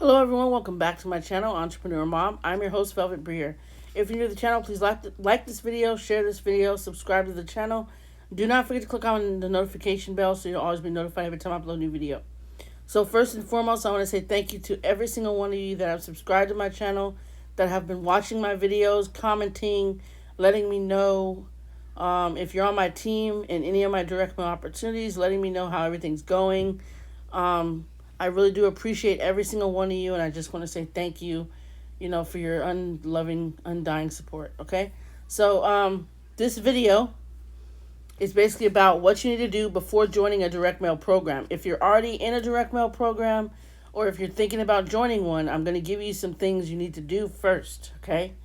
Hello everyone, welcome back to my channel, Entrepreneur Mom. I'm your host, Velvet Briere. If you're new to the channel, please like this video, share this video, subscribe to the channel. Do not forget to click on the notification bell so you'll always be notified every time I upload a new video. So first and foremost, I want to say thank you to every single one of you that have subscribed to my channel, that have been watching my videos, commenting, letting me know if you're on my team in any of my direct mail opportunities, letting me know how everything's going. I really do appreciate every single one of you, and I just want to say thank you, for your unloving, undying support, okay? So, this video is basically about what you need to do before joining a direct mail program. If you're already in a direct mail program, or if you're thinking about joining one, I'm going to give you some things you need to do first, okay?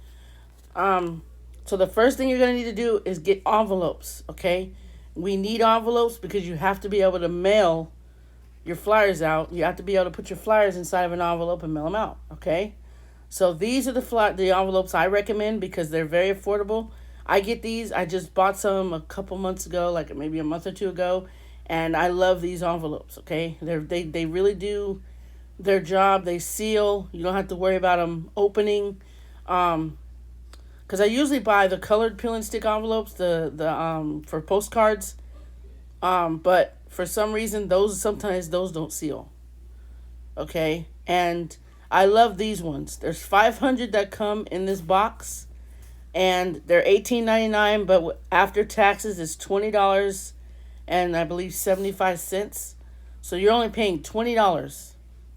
So the first thing you're going to need to do is get envelopes, okay? We need envelopes because you have to be able to mail your flyers out. You have to be able to put your flyers inside of an envelope and mail them out, okay? So these are the envelopes I recommend because they're very affordable. I get these. I just bought some a couple months ago, like maybe a month or two ago, and I love these envelopes, okay? They really do their job. They seal. You don't have to worry about them opening. Because I usually buy the colored peel and stick envelopes, for postcards. But for some reason, sometimes those don't seal. Okay? And I love these ones. There's 500 that come in this box. And they're $18.99, but after taxes, it's $20 and I believe 75 cents. So you're only paying $20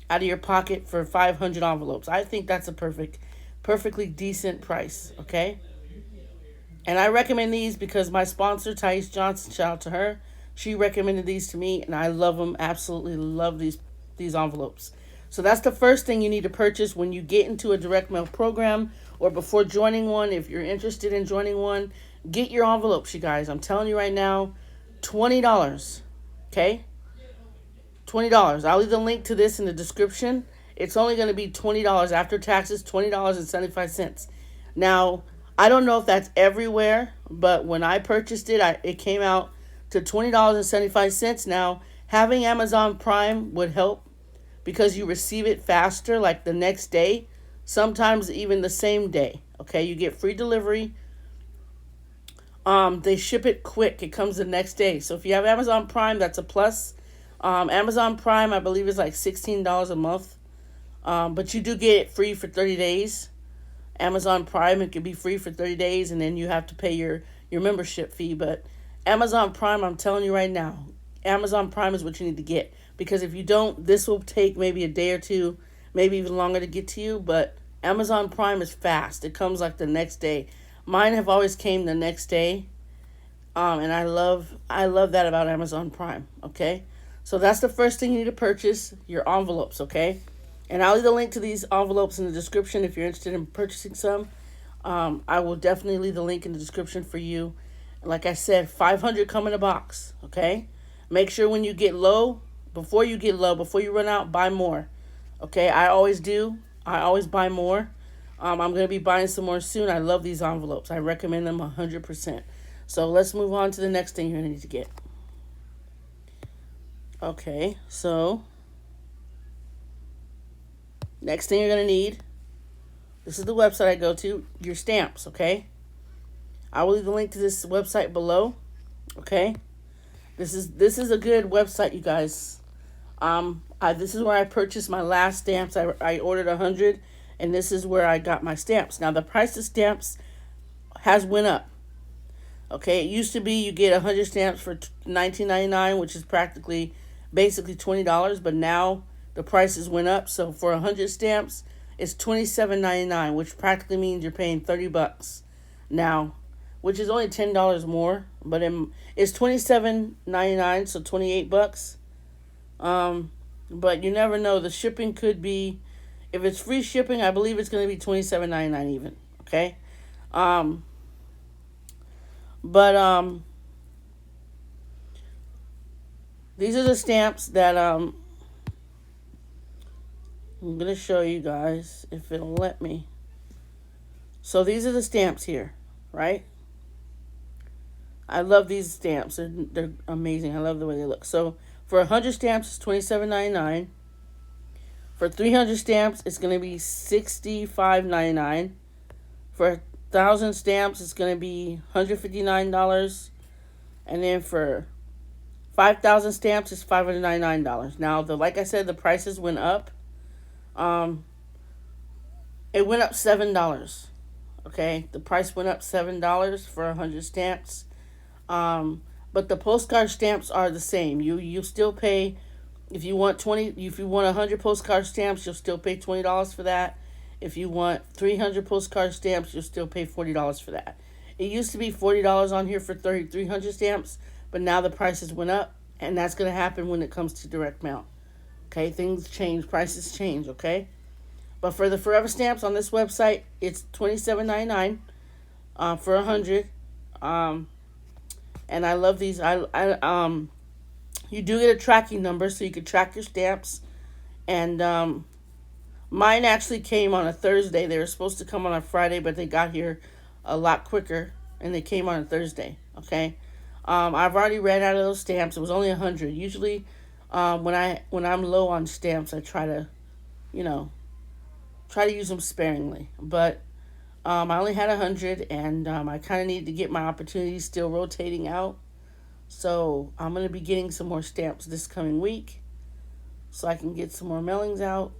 out of your pocket for 500 envelopes. I think that's a perfectly decent price. Okay? And I recommend these because my sponsor, Thais Johnson, shout out to her. She recommended these to me, and I love them. Absolutely love these envelopes. So that's the first thing you need to purchase when you get into a direct mail program or before joining one. If you're interested in joining one, get your envelopes, you guys. I'm telling you right now, $20. Okay? $20. I'll leave the link to this in the description. It's only going to be $20 after taxes, $20.75. Now, I don't know if that's everywhere, but when I purchased it, it came out to $20.75. Now, having Amazon Prime would help because you receive it faster, like the next day, sometimes even the same day. Okay, you get free delivery. They ship it quick. It comes the next day. So if you have Amazon Prime, that's a plus. Amazon Prime, I believe, is like $16 a month. But you do get it free for 30 days. Amazon Prime, it can be free for 30 days, and then you have to pay your membership fee. But Amazon Prime, I'm telling you right now, Amazon Prime is what you need to get. Because if you don't, this will take maybe a day or two, maybe even longer to get to you. But Amazon Prime is fast. It comes like the next day. Mine have always came the next day. And I love that about Amazon Prime, okay? So that's the first thing you need to purchase, your envelopes, okay? And I'll leave the link to these envelopes in the description if you're interested in purchasing some. I will definitely leave the link in the description for you. Like I said, 500 come in a box, okay? Make sure when you get low, before you run out, buy more, okay? I always do. I always buy more. I'm going to be buying some more soon. I love these envelopes. I recommend them 100%. So let's move on to the next thing you're going to need to get. Okay, so next thing you're going to need, this is the website I go to, your stamps, okay? I will leave the link to this website below, okay? This is a good website, you guys. This is where I purchased my last stamps. I ordered 100, and this is where I got my stamps. Now, the price of stamps has went up, okay? It used to be you get 100 stamps for $19.99, which is basically $20, but now the prices went up. So for 100 stamps, it's $27.99, which practically means you're paying $30 now, which is only $10 more, but it's $27.99, so $28. But you never know. The shipping could be, if it's free shipping, I believe it's going to be $27.99 even. Okay, these are the stamps that I'm gonna show you guys if it'll let me. So these are the stamps here, right? I love these stamps. They're amazing. I love the way they look. So for 100 stamps, it's $27.99. For 300 stamps, it's going to be $65.99. For 1,000 stamps, it's going to be $159. And then for 5,000 stamps, it's $599. Now, like I said, the prices went up. It went up $7. Okay, the price went up $7 for 100 stamps. But the postcard stamps are the same. You still pay. If you want 100 postcard stamps, you'll still pay $20 for that. If you want 300 postcard stamps, you'll still pay $40 for that. It used to be $40 on here for 300 stamps, but now the prices went up, and that's going to happen when it comes to direct mail. Okay, things change, prices change, okay? But for the forever stamps on this website, it's $27.99 for 100. And I love these. You do get a tracking number, so you can track your stamps. And mine actually came on a Thursday. They were supposed to come on a Friday, but they got here a lot quicker, and they came on a Thursday. Okay, I've already ran out of those stamps. It was only 100. Usually, when I'm low on stamps, I try to use them sparingly. But I only had 100, and I kind of need to get my opportunities still rotating out. So I'm going to be getting some more stamps this coming week so I can get some more mailings out.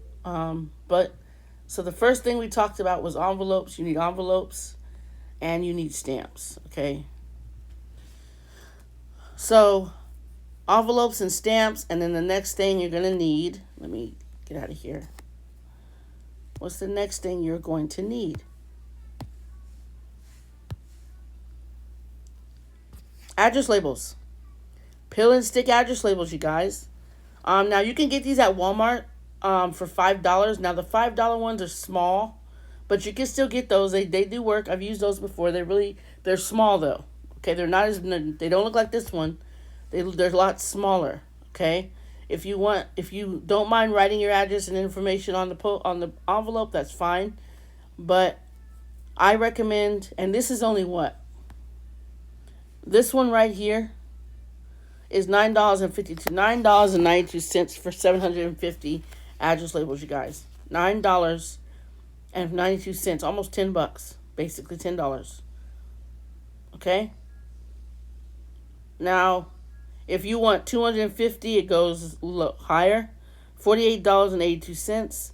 So the first thing we talked about was envelopes. You need envelopes and you need stamps, okay? So envelopes and stamps, and then the next thing you're going to need, let me get out of here. What's the next thing you're going to need? Address labels. Peel and stick address labels, you guys. Now you can get these at Walmart for $5. Now the $5 ones are small, but you can still get those. They do work. I've used those before. They're small though. Okay, they don't look like this one. They're a lot smaller. Okay, if you don't mind writing your address and information on the envelope, that's fine. But I recommend, and this is only what? This one right here is $9.92 for 750 address labels, you guys. $9.92, almost $10, basically $10. Okay? Now, if you want 250, it goes higher, $48.82.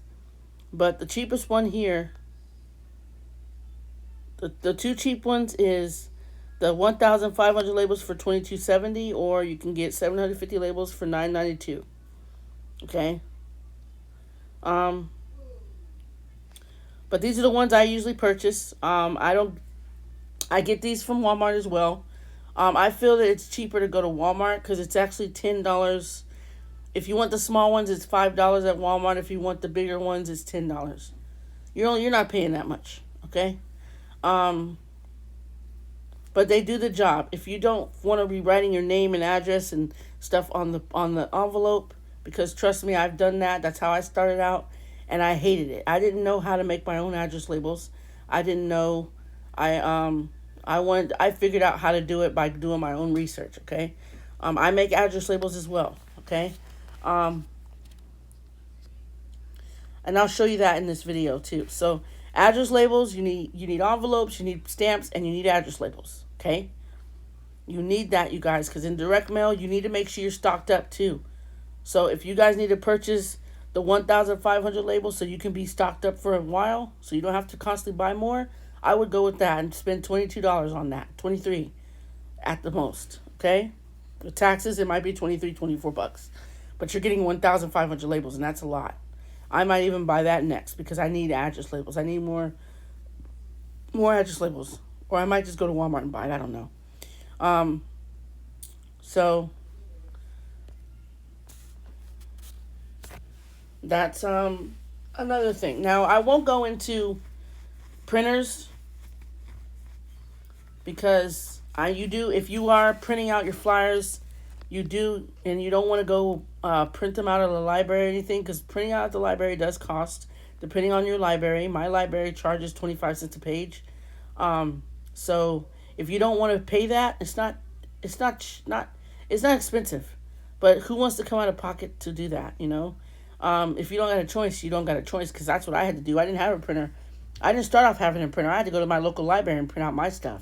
But the cheapest one here, the two cheap ones is the 1,500 labels for $22.70, or you can get 750 labels for $9.92. Okay. But these are the ones I usually purchase. I get these from Walmart as well. I feel that it's cheaper to go to Walmart because it's actually $10. If you want the small ones, it's $5 at Walmart. If you want the bigger ones, it's $10. You're not paying that much. Okay. But they do the job. If you don't want to be writing your name and address and stuff on the envelope, because trust me, I've done that. That's how I started out, and I hated it. I didn't know how to make my own address labels. I didn't know. I figured out how to do it by doing my own research. Okay, I make address labels as well. Okay, and I'll show you that in this video too. So address labels, you need envelopes, you need stamps, and you need address labels. Okay, you need that, you guys, because in direct mail you need to make sure you're stocked up too. So if you guys need to purchase the 1,500 labels so you can be stocked up for a while, so you don't have to constantly buy more, I would go with that and spend $22 on that, $23 at the most. Okay, with taxes it might be $23, $24, but you're getting 1,500 labels, and that's a lot. I might even buy that next because I need address labels. I need more address labels. Or I might just go to Walmart and buy it. I don't know. So that's another thing. Now, I won't go into printers because if you are printing out your flyers, you do, and you don't want to go print them out of the library or anything, because printing out at the library does cost, depending on your library. My library charges 25 cents a page. So if you don't want to pay that, it's not expensive. But who wants to come out of pocket to do that, If you don't got a choice, you don't got a choice, because that's what I had to do. I didn't have a printer. I didn't start off having a printer. I had to go to my local library and print out my stuff,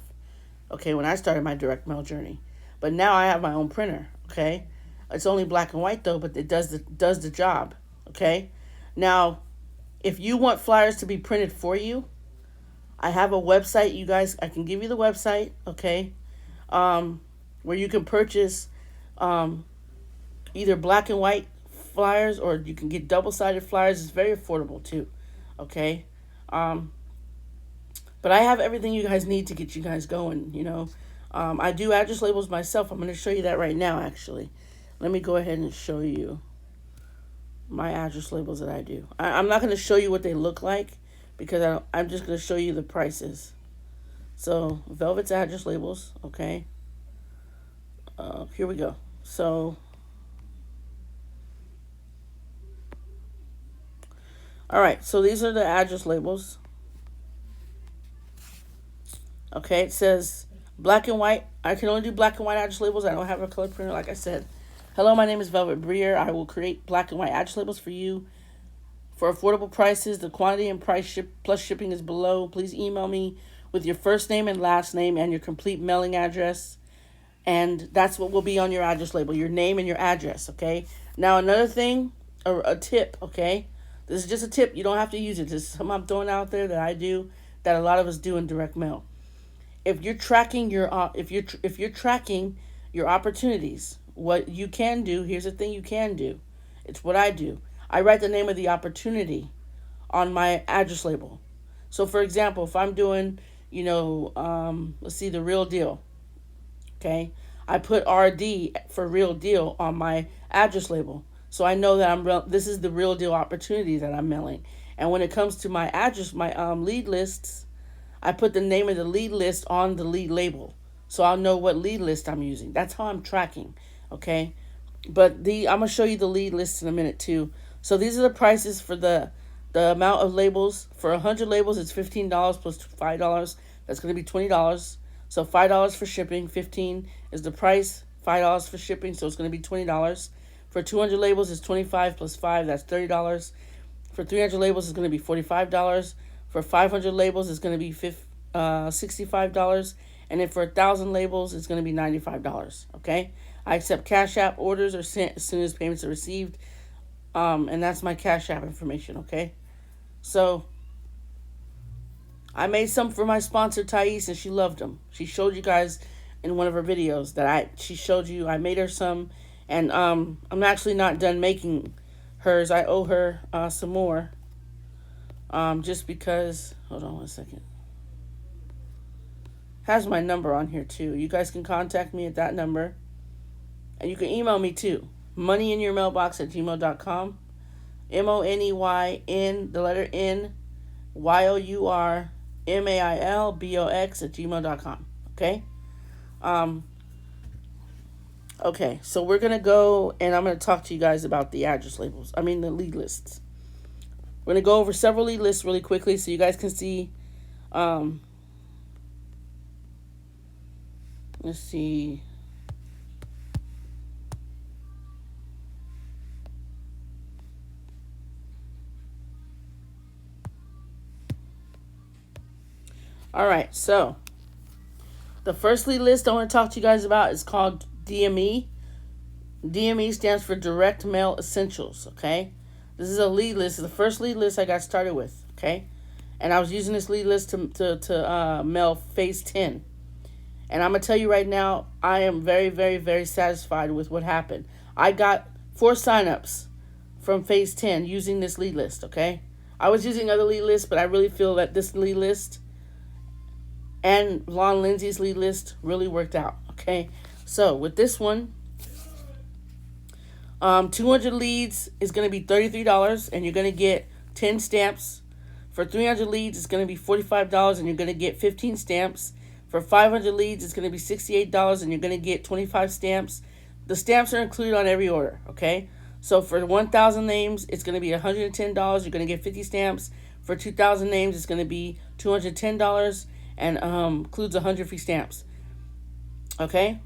okay, when I started my direct mail journey. But now I have my own printer, okay? It's only black and white, though, but it does the job, okay? Now, if you want flyers to be printed for you, I have a website, you guys. I can give you the website, okay, where you can purchase either black and white flyers, or you can get double-sided flyers. It's very affordable, too, okay? But I have everything you guys need to get you guys going, you know. I do address labels myself. I'm going to show you that right now, actually. Let me go ahead and show you my address labels that I do. I'm not going to show you what they look like, because I'm just going to show you the prices. So, Velvet's address labels, okay. Here we go. So, all right, so these are the address labels. Okay, it says black and white. I can only do black and white address labels. I don't have a color printer, like I said. Hello, my name is Velvet Briere. I will create black and white address labels for you for affordable prices. The quantity and price plus shipping is below. Please email me with your first name and last name and your complete mailing address. And that's what will be on your address label, your name and your address, okay? Now, another thing, or a tip, okay? This is just a tip. You don't have to use it. This is something I'm throwing out there that I do, that a lot of us do in direct mail. If you're tracking your if you're tracking your opportunities, what you can do, here's the thing you can do. It's what I do. I write the name of the opportunity on my address label. So, for example, if I'm doing, let's see, the real deal, okay? I put RD for real deal on my address label. So I know that this is the real deal opportunity that I'm mailing. And when it comes to my address, my lead lists, I put the name of the lead list on the lead label. So I'll know what lead list I'm using. That's how I'm tracking, okay? But I'm going to show you the lead list in a minute too. So these are the prices for the amount of labels. For 100 labels, it's $15 plus $5. That's going to be $20. So $5 for shipping, $15 is the price, $5 for shipping, so it's going to be $20. For 200 labels, it's $25 plus $5, that's $30. For 300 labels, it's going to be $45. For 500 labels, it's going to be $65. And then for 1,000 labels, it's going to be $95, okay? I accept Cash App. Orders are sent as soon as payments are received. And that's my Cash App information, okay? So, I made some for my sponsor, Thais, and she loved them. She showed you guys in one of her videos that she showed you. I made her some, and I'm actually not done making hers. I owe her some more. Just because, hold on one second. Has my number on here too. You guys can contact me at that number. And you can email me too. moneynyourmailbox@gmail.com. MONEYN, the letter N, YOURMAILBOX@gmail.com. Okay? Okay, so we're going to go and I'm going to talk to you guys about the address labels. The lead lists. We're going to go over several lead lists really quickly so you guys can see. Let's see. All right, so the first lead list I want to talk to you guys about is called DME. DME stands for Direct Mail Essentials, okay? This is a lead list. It's the first lead list I got started with, okay? And I was using this lead list to mail phase 10. And I'm going to tell you right now, I am very, very, very satisfied with what happened. I got 4 signups from phase 10 using this lead list, okay? I was using other lead lists, but I really feel that this lead list and Lon Lindsey's lead list really worked out, okay? So, with this one, 200 leads is going to be $33, and you're going to get 10 stamps. For 300 leads, it's going to be $45, and you're going to get 15 stamps. For 500 leads, it's going to be $68, and you're going to get 25 stamps. The stamps are included on every order, okay? So, for 1,000 names, it's going to be $110. You're going to get 50 stamps. For 2,000 names, it's going to be $210, and includes 100 free stamps, okay?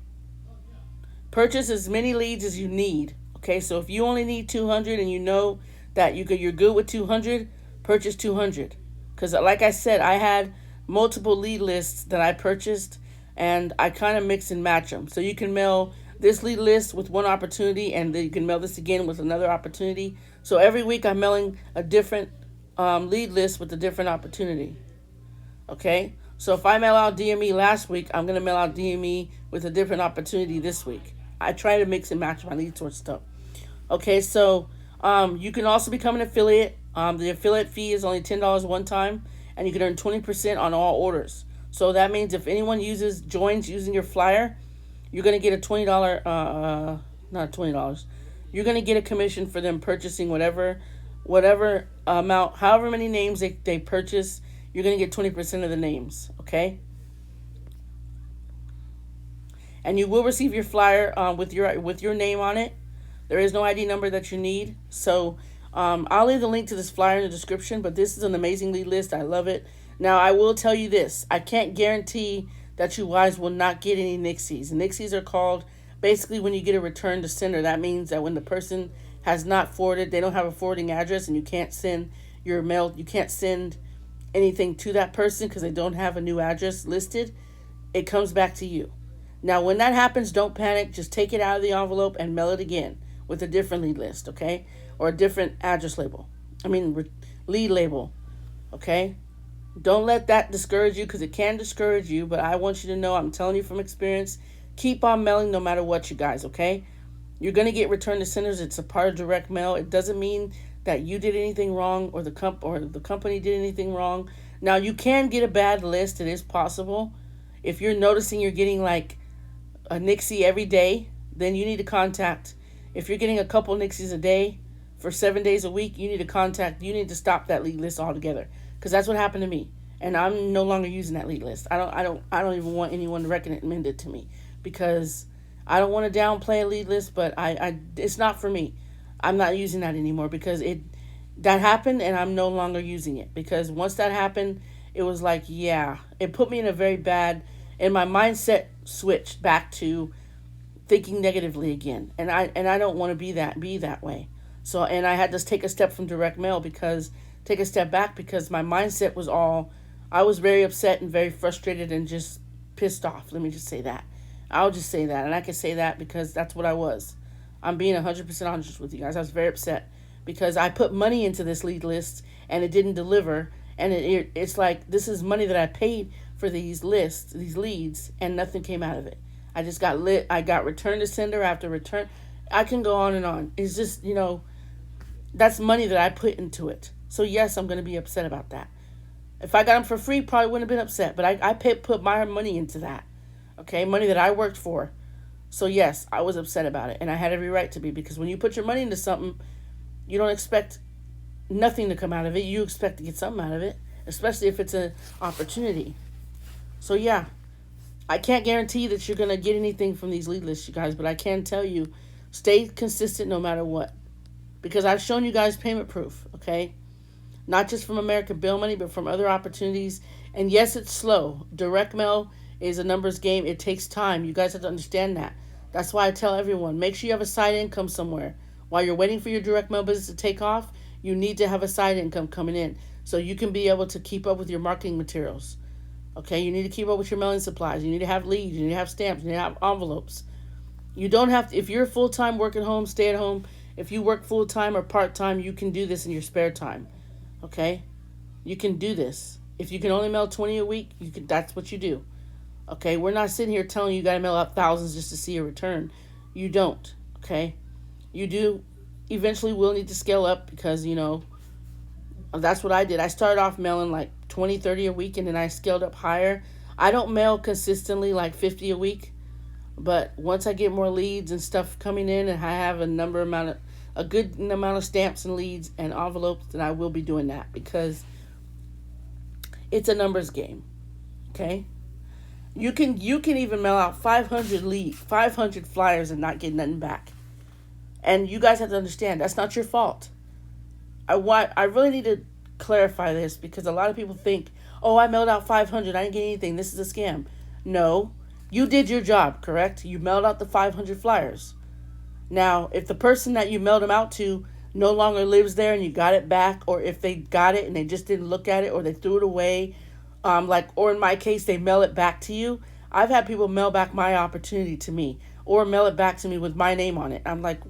Purchase as many leads as you need. Okay, so if you only need 200 and you know that you're good with 200, purchase 200. Because like I said, I had multiple lead lists that I purchased, and I kind of mix and match them. So you can mail this lead list with one opportunity, and then you can mail this again with another opportunity. So every week I'm mailing a different lead list with a different opportunity. Okay? So if I mail out DME last week, I'm going to mail out DME with a different opportunity this week. I try to mix and match my lead source stuff. Okay, so you can also become an affiliate. The affiliate fee is only $10 one time, and you can earn 20% on all orders. So that means if anyone joins using your flyer, you're going to get a $20, not $20. You're going to get a commission for them purchasing whatever amount, however many names they purchase, you're going to get 20% of the names, okay? And you will receive your flyer with your name on it. There is no ID number that you need. So I'll leave the link to this flyer in the description, but this is an amazing lead list. I love it. Now, I will tell you this. I can't guarantee that you guys will not get any nixies. Nixies are called basically when you get a return to sender. That means that when the person has not forwarded, they don't have a forwarding address, and you can't send your mail, you can't send anything to that person because they don't have a new address listed, it comes back to you. Now, when that happens, don't panic. Just take it out of the envelope and mail it again with a different lead list, okay? Or a different address label. Lead label, okay? Don't let that discourage you, because it can discourage you, but I want you to know, I'm telling you from experience, keep on mailing no matter what, you guys, okay? You're going to get return to senders. It's a part of direct mail. It doesn't mean that you did anything wrong or the company did anything wrong. Now, you can get a bad list. It is possible. If you're noticing you're getting like a nixie every day, then you need to contact. If you're getting a couple nixies a day for 7 days a week, you need to stop that lead list altogether, because that's what happened to me, and I'm no longer using that lead list. I don't even want anyone to recommend it to me, because I don't want to downplay a lead list, but it's not for me. I'm not using that anymore, because that happened, and I'm no longer using it, because once that happened, it was like, yeah, it put me in a very bad, and my mindset switched back to thinking negatively again, and I don't want to be that way. So, and I had to take a step back because my mindset was I was very upset and very frustrated and just pissed off. Let me just say that. I'll just say that, and I can say that because that's what I was. I'm being 100% honest with you guys. I was very upset because I put money into this lead list and it didn't deliver, and it's like, this is money that I paid for these lists, these leads, and nothing came out of it. I just got lit. I got return to sender after return. I can go on and on. It's just, that's money that I put into it. So yes, I'm going to be upset about that. If I got them for free, probably wouldn't have been upset. But I put my money into that. Okay, money that I worked for. So yes, I was upset about it. And I had every right to be, because when you put your money into something, you don't expect nothing to come out of it. You expect to get something out of it, especially if it's an opportunity. So yeah, I can't guarantee that you're going to get anything from these lead lists, you guys. But I can tell you, stay consistent no matter what. Because I've shown you guys payment proof, okay? Not just from American Bill Money, but from other opportunities. And yes, it's slow. Direct mail is a numbers game. It takes time. You guys have to understand that. That's why I tell everyone, make sure you have a side income somewhere. While you're waiting for your direct mail business to take off, you need to have a side income coming in so you can be able to keep up with your marketing materials. Okay, you need to keep up with your mailing supplies. You need to have leads. You need to have stamps. You need to have envelopes. You don't have to, if you're full-time, work at home, stay at home, if you work full-time or part-time, you can do this in your spare time, okay? You can do this. If you can only mail 20 a week, that's what you do, okay? We're not sitting here telling you got to mail out thousands just to see a return. You don't, okay? You do eventually will need to scale up because, that's what I did. I started off mailing like 20, 30 a week, and then I scaled up higher. I don't mail consistently like 50 a week, but once I get more leads and stuff coming in, and I have a good amount of stamps and leads and envelopes, then I will be doing that, because it's a numbers game. Okay? You can even mail out 500 flyers and not get nothing back. And you guys have to understand, that's not your fault. I really need to clarify this, because a lot of people think, oh, I mailed out 500, I didn't get anything, this is a scam. No, you did your job, correct? You mailed out the 500 flyers. Now, if the person that you mailed them out to no longer lives there and you got it back, or if they got it and they just didn't look at it or they threw it away, or in my case, they mail it back to you. I've had people mail back my opportunity to me or mail it back to me with my name on it. I'm like,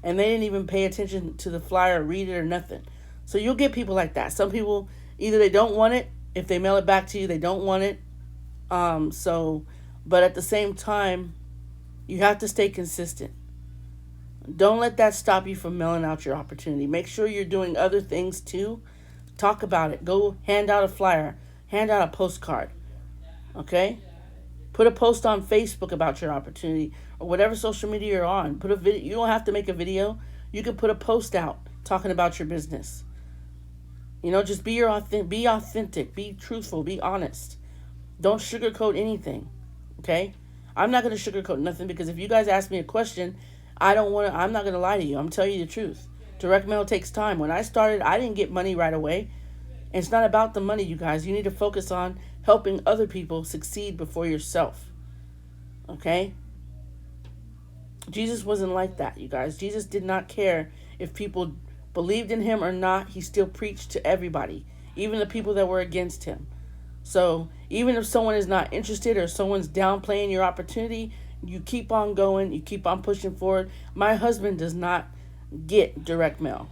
and they didn't even pay attention to the flyer, read it or nothing. So you'll get people like that. Some people, either they don't want it. If they mail it back to you, they don't want it. But at the same time, you have to stay consistent. Don't let that stop you from mailing out your opportunity. Make sure you're doing other things too. Talk about it. Go hand out a flyer. Hand out a postcard. Okay? Put a post on Facebook about your opportunity or whatever social media you're on. Put a video. You don't have to make a video. You can put a post out talking about your business. Just be authentic, be truthful, be honest. Don't sugarcoat anything. Okay? I'm not going to sugarcoat nothing, because if you guys ask me a question, I'm not going to lie to you. I'm telling you the truth. Direct mail takes time. When I started, I didn't get money right away. And it's not about the money, you guys. You need to focus on helping other people succeed before yourself. Okay? Jesus wasn't like that, you guys. Jesus did not care if people believed in him or not. He still preached to everybody, even the people that were against him. So even if someone is not interested or someone's downplaying your opportunity, you keep on going, you keep on pushing forward. My husband does not get direct mail.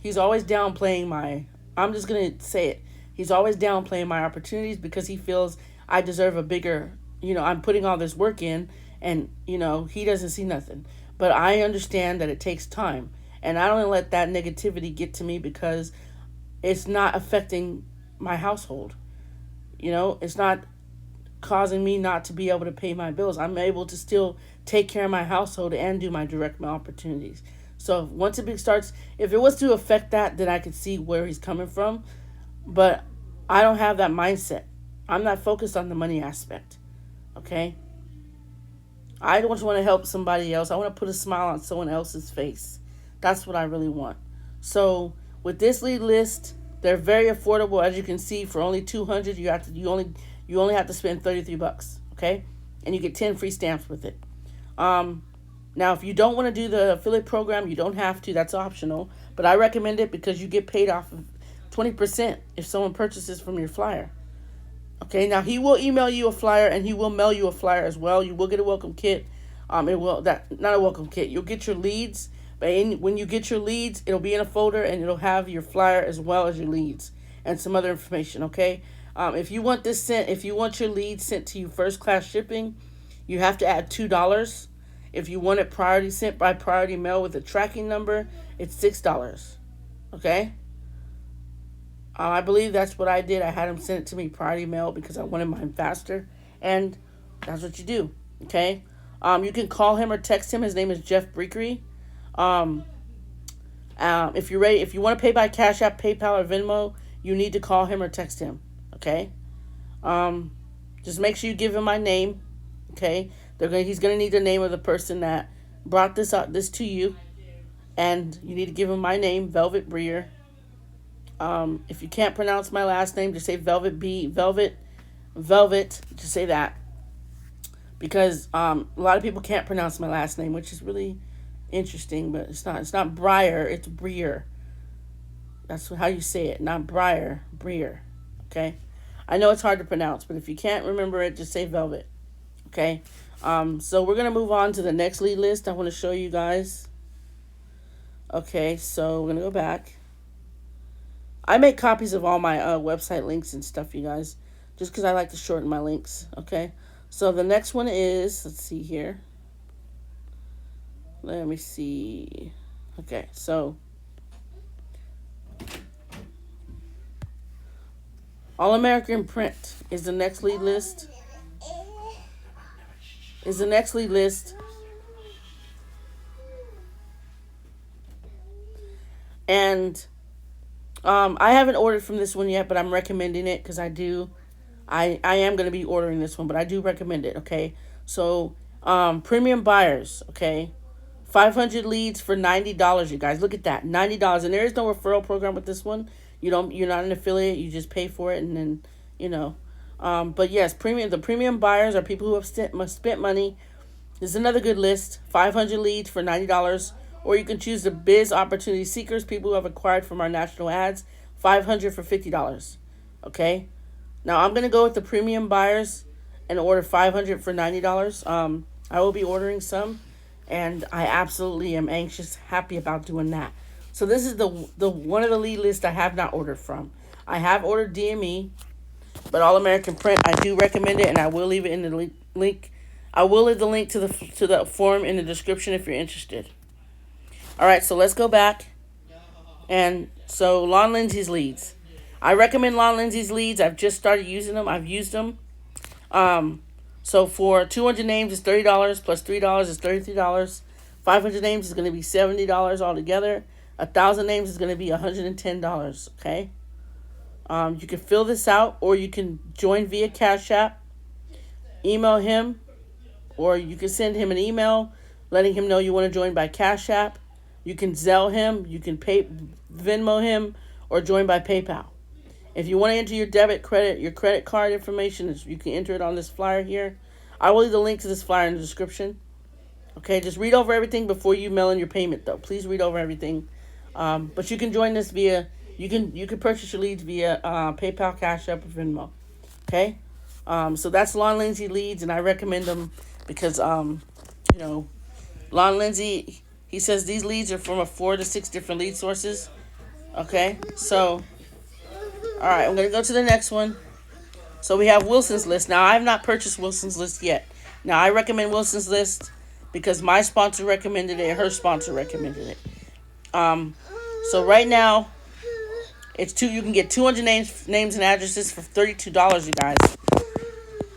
He's always downplaying I'm just going to say it. He's always downplaying my opportunities because he feels I deserve a bigger, I'm putting all this work in and, he doesn't see nothing. But I understand that it takes time. And I don't let that negativity get to me, because it's not affecting my household. It's not causing me not to be able to pay my bills. I'm able to still take care of my household and do my direct mail opportunities. So once it starts, if it was to affect that, then I could see where he's coming from. But I don't have that mindset. I'm not focused on the money aspect. Okay? I just want to help somebody else. I want to put a smile on someone else's face. That's what I really want. So with this lead list, they're very affordable. As you can see, for only $200, you only have to spend $33. Okay? And you get 10 free stamps with it. Now, if you don't want to do the affiliate program, you don't have to. That's optional. But I recommend it because you get paid off of 20% if someone purchases from your flyer. Okay, now he will email you a flyer and he will mail you a flyer as well. You will get a welcome kit. Not a welcome kit. You'll get your leads. But when you get your leads, it'll be in a folder and it'll have your flyer as well as your leads and some other information. Okay. If you want your leads sent to you first class shipping, you have to add $2. If you want it sent by priority mail with a tracking number, it's $6. Okay. I believe that's what I did. I had him send it to me priority mail because I wanted mine faster, and that's what you do. Okay. You can call him or text him. His name is Jeff Briere. If you're ready, if you want to pay by Cash App, PayPal, or Venmo, you need to call him or text him. Okay. Just make sure you give him my name. Okay. He's gonna need the name of the person that brought this to you, and you need to give him my name, Velvet Briere. If you can't pronounce my last name, just say Velvet. Just say that, because a lot of people can't pronounce my last name, which is really interesting. But it's not Briere, it's Briere. That's how you say it, not Briere, Briere. Okay, I know it's hard to pronounce, but if you can't remember it, just say Velvet. Okay. So we're gonna move on to the next lead list. I want to show you guys. Okay, so we're gonna go back. I make copies of all my website links and stuff, you guys, just because I like to shorten my links. Okay, so the next one is, let's see here. Let me see. Okay, so All American Print is the next lead list. And I haven't ordered from this one yet, but I'm recommending it because I am going to be ordering this one, but I do recommend it. Okay, so premium buyers. Okay, 500 leads for $90. You guys, look at that, $90, and there is no referral program with this one. You're not an affiliate. You just pay for it, and then But yes, the premium buyers are people who have spent money. This is another good list. 500 leads for $90, or you can choose the Biz Opportunity Seekers, people who have acquired from our national ads, $500 for $50. Okay. Now I'm gonna go with the premium buyers and order $500 for $90. I will be ordering some, and I absolutely am anxious, happy about doing that. So this is the one of the lead lists I have not ordered from. I have ordered DME, but All American Print, I do recommend it, and I will leave it in the link. I will leave the link to the form in the description if you're interested. All right, so let's go back. And so Lon Lindsey's Leads. I recommend Lon Lindsey's Leads. I've just started using them. I've used them. So for 200 names is $30 plus $3 is $33. 500 names is going to be $70 altogether. 1,000 names is going to be $110. Okay. You can fill this out, or you can join via Cash App. Email him, or you can send him an email letting him know you want to join by Cash App. You can Zelle him. You can Venmo him, or join by PayPal. If you want to enter your your credit card information, you can enter it on this flyer here. I will leave the link to this flyer in the description. Okay, just read over everything before you mail in your payment, though. Please read over everything. But you can join this via, you can purchase your leads via PayPal, Cash App, or Venmo. Okay, so that's Lon Lindsey Leads, and I recommend them because Lon Lindsey, he says these leads are from 4 to 6 different lead sources. Okay, so. All right, I'm going to go to the next one. So we have Wilson's List. Now, I have not purchased Wilson's List yet. Now, I recommend Wilson's List because my sponsor recommended it, her sponsor recommended it. So right now, you can get 200 names and addresses for $32, you guys.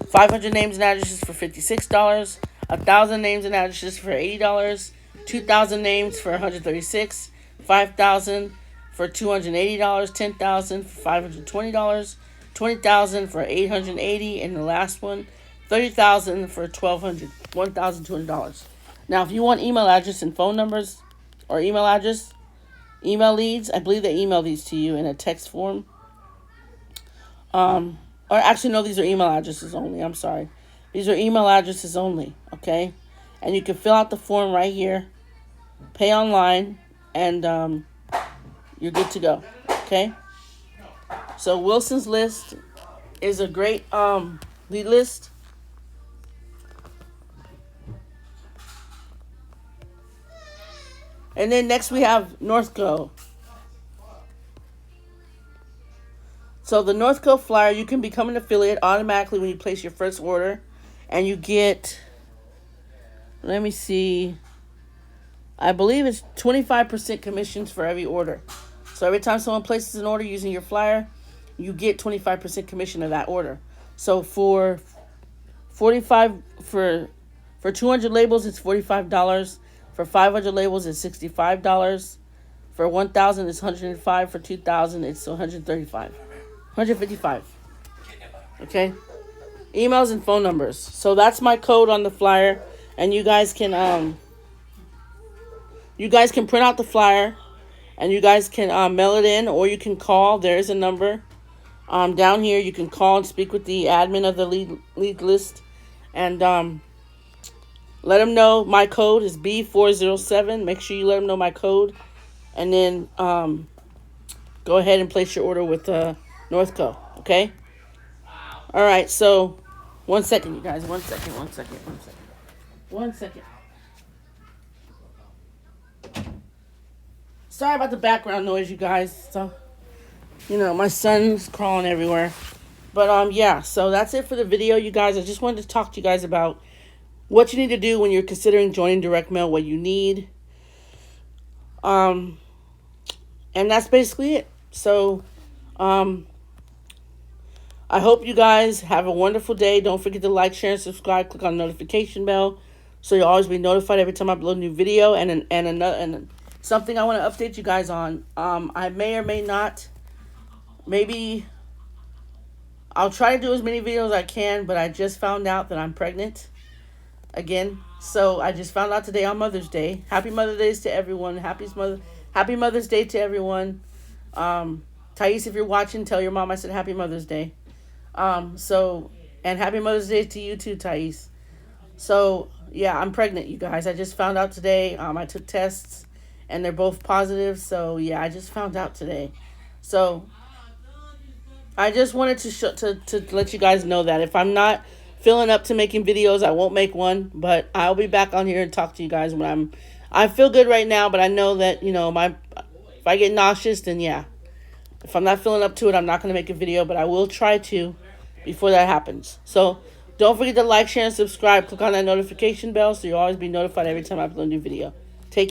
500 names and addresses for $56. 1,000 names and addresses for $80. 2,000 names for $136. 5,000 for $280, 10,000 for $520, 20,000 for $880, and the last one, 30,000 for $1,200. Now, if you want email address and phone numbers, or email leads, I believe they email these to you in a text form. Or actually, no, these are email addresses only. I'm sorry, these are email addresses only. Okay, and you can fill out the form right here, pay online, and you're good to go. Okay. So Wilson's List is a great lead list. And then next we have NorthCo. So the NorthCo Flyer, you can become an affiliate automatically when you place your first order, and you get, let me see, I believe it's 25% commissions for every order. So every time someone places an order using your flyer, you get 25% commission of that order. So for 200 labels, it's $45. For 500 labels, it's $65. For 1,000, it's $105. For 2,000, it's $155. Okay. Emails and phone numbers. So that's my code on the flyer, and you guys can print out the flyer. And you guys can mail it in, or you can call. There is a number down here. You can call and speak with the admin of the lead list. And let them know my code is B407. Make sure you let them know my code. And then go ahead and place your order with NorthCo. Okay? All right, so 1 second, you guys. 1 second. Sorry about the background noise, you guys. So, my son's crawling everywhere. But, yeah, so that's it for the video, you guys. I just wanted to talk to you guys about what you need to do when you're considering joining direct mail, what you need. And that's basically it. So, I hope you guys have a wonderful day. Don't forget to like, share, and subscribe. Click on the notification bell so you'll always be notified every time I upload a new video. And something I want to update you guys on. I may or may not. Maybe I'll try to do as many videos as I can, but I just found out that I'm pregnant again. So I just found out today on Mother's Day. Happy Mother's Day to everyone. Happy Mother's Day to everyone. Thais, if you're watching, tell your mom I said Happy Mother's Day. And Happy Mother's Day to you too, Thais. So, yeah, I'm pregnant, you guys. I just found out today. I took tests, and they're both positive. So yeah, I just found out today. So I just wanted to let you guys know that if I'm not feeling up to making videos, I won't make one. But I'll be back on here and talk to you guys when I feel good right now. But I know that if I get nauseous, then yeah. If I'm not feeling up to it, I'm not going to make a video. But I will try to before that happens. So don't forget to like, share, and subscribe. Click on that notification bell so you'll always be notified every time I upload a new video.